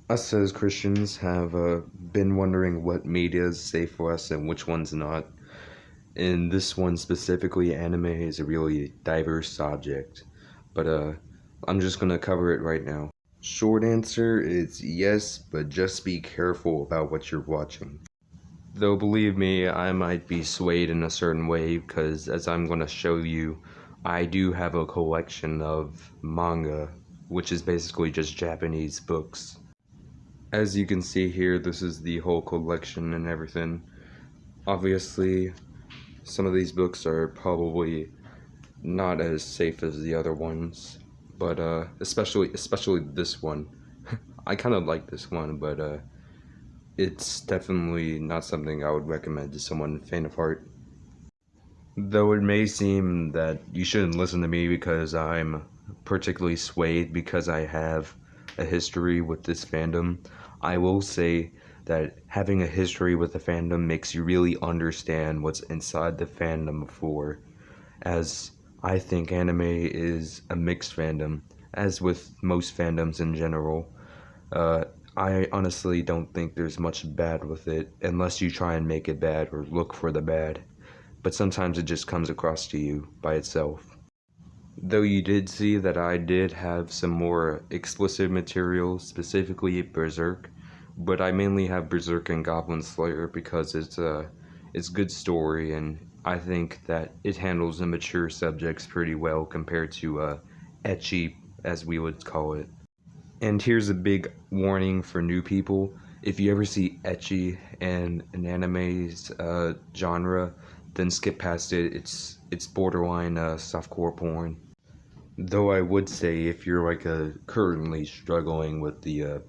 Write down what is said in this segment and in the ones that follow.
Us as Christians have been wondering what media is safe for us and which one's not. In this one specifically, anime is a really diverse subject, but I'm just gonna cover it right now. Short answer is yes, but just be careful about what you're watching. Though believe me, I might be swayed in a certain way because as I'm gonna show you, I do have a collection of manga, which is basically just Japanese books. As you can see here, this is the whole collection and everything. Obviously, some of these books are probably not as safe as the other ones, but especially this one. I kind of like this one, but it's definitely not something I would recommend to someone faint of heart. Though it may seem that you shouldn't listen to me because I'm particularly swayed because I have a history with this fandom, I will say that having a history with the fandom makes you really understand what's inside the fandom for, as I think anime is a mixed fandom, as with most fandoms in general. Uh, I honestly don't think there's much bad with it unless you try and make it bad or look for the bad, but sometimes it just comes across to you by itself. Though you did see that I did have some more explicit material, specifically Berserk, but I mainly have Berserk and Goblin Slayer because it's good story and I think that it handles the mature subjects pretty well compared to ecchi as we would call it. And here's a big warning for new people. If you ever see ecchi in an anime's genre, then skip past it. It's borderline softcore porn. Though I would say if you're like currently struggling with the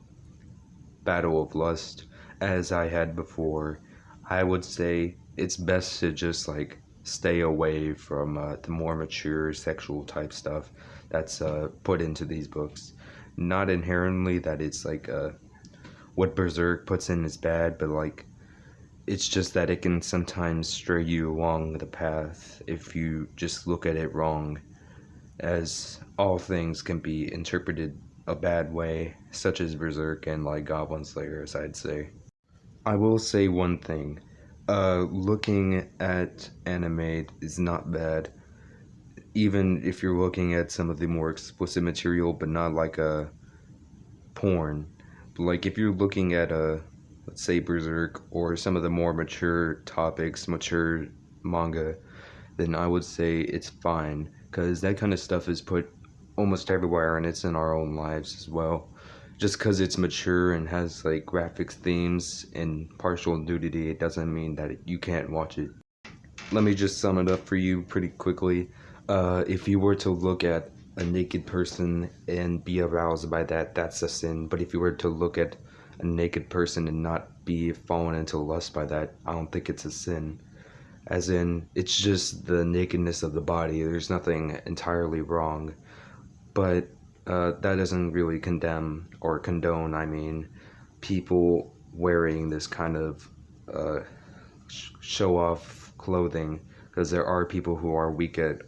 battle of lust, as I had before, I would say it's best to just like stay away from the more mature sexual type stuff that's put into these books. Not inherently that it's like what Berserk puts in is bad, but like it's just that it can sometimes stray you along the path if you just look at it wrong, as all things can be interpreted a bad way, such as Berserk and like Goblin Slayers, I'd say. I will say one thing. Looking at anime is not bad, even if you're looking at some of the more explicit material, but not like a porn. Like if you're looking at let's say Berserk or some of the more mature topics, mature manga, then I would say it's fine because that kind of stuff is put almost everywhere and it's in our own lives as well. Just because it's mature and has like graphic themes and partial nudity, it doesn't mean that you can't watch it. Let me just sum it up for you pretty quickly. If you were to look at a naked person and be aroused by that, that's a sin. But if you were to look at a naked person and not be fallen into lust by that, I don't think it's a sin. As in, it's just the nakedness of the body. There's nothing entirely wrong. But that doesn't really condemn or condone, I mean, people wearing this kind of show off clothing, because there are people who are weak at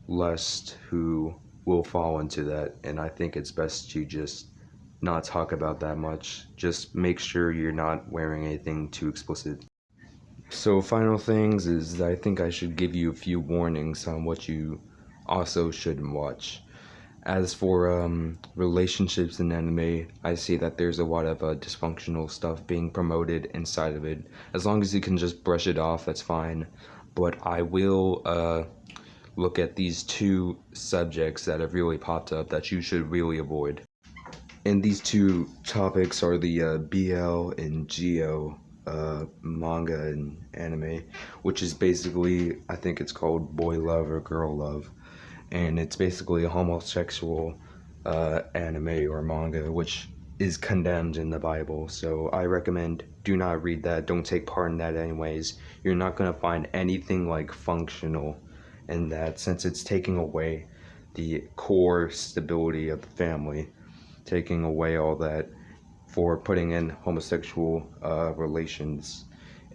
lust who will fall into that, and I think it's best to just not talk about that much. Just make sure you're not wearing anything too explicit. So final things is I think I should give you a few warnings on what you also shouldn't watch. As for relationships in anime, I see that there's a lot of dysfunctional stuff being promoted inside of it. As long as you can just brush it off, that's fine. But I will look at these two subjects that have really popped up that you should really avoid. And these two topics are the BL and GO manga and anime, which is basically, I think it's called boy love or girl love. And it's basically a homosexual anime or manga, which is condemned in the Bible. So I recommend do not read that. Don't take part in that anyways. You're not going to find anything like functional in that, since it's taking away the core stability of the family, taking away all that for putting in homosexual relations.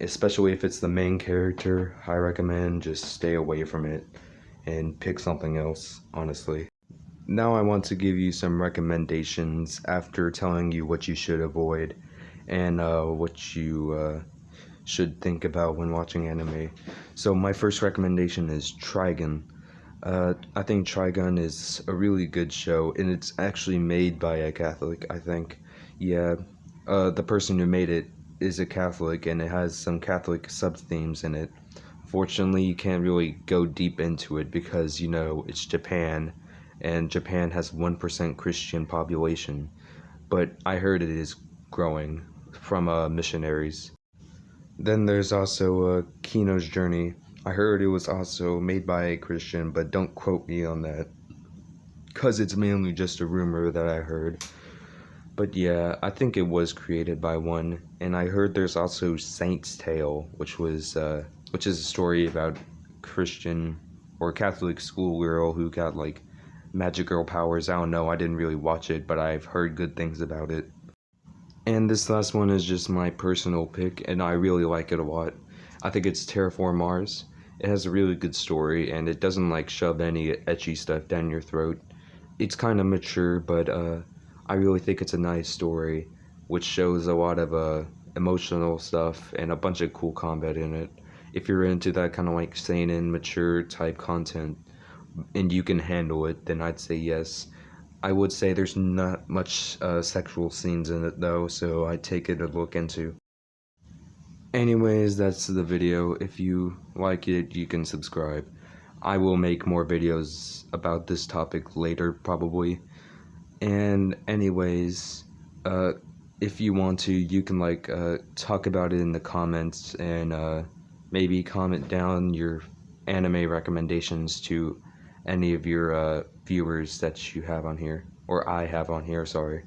Especially if it's the main character, I recommend just stay away from it and pick something else, honestly. now I want to give you some recommendations after telling you what you should avoid and what you should think about when watching anime. So my first recommendation is Trigun. I think Trigun is a really good show, and it's actually made by a Catholic, I think. Yeah, the person who made it is a Catholic, and it has some Catholic sub-themes in it. Fortunately, you can't really go deep into it because, you know, it's Japan, and Japan has 1% Christian population. But I heard it is growing from missionaries. Then there's also Kino's Journey. I heard it was also made by a Christian, but don't quote me on that, because it's mainly just a rumor that I heard. But yeah, I think it was created by one, and I heard there's also Saint's Tale, which is a story about Christian or Catholic schoolgirl who got like magic girl powers. I don't know, I didn't really watch it, but I've heard good things about it. And this last one is just my personal pick, and I really like it a lot. I think it's Terraform Mars. It has a really good story, and it doesn't like shove any etchy stuff down your throat. It's kind of mature, but I really think it's a nice story, which shows a lot of emotional stuff and a bunch of cool combat in it. If you're into that kind of like seinen, mature type content, and you can handle it, then I'd say yes. I would say there's not much sexual scenes in it though, so I take it a look into. Anyways, that's the video. If you like it, you can subscribe. I will make more videos about this topic later, probably. And anyways, if you want to, you can like talk about it in the comments and maybe comment down your anime recommendations to any of your viewers that you have on here, or I have on here, sorry.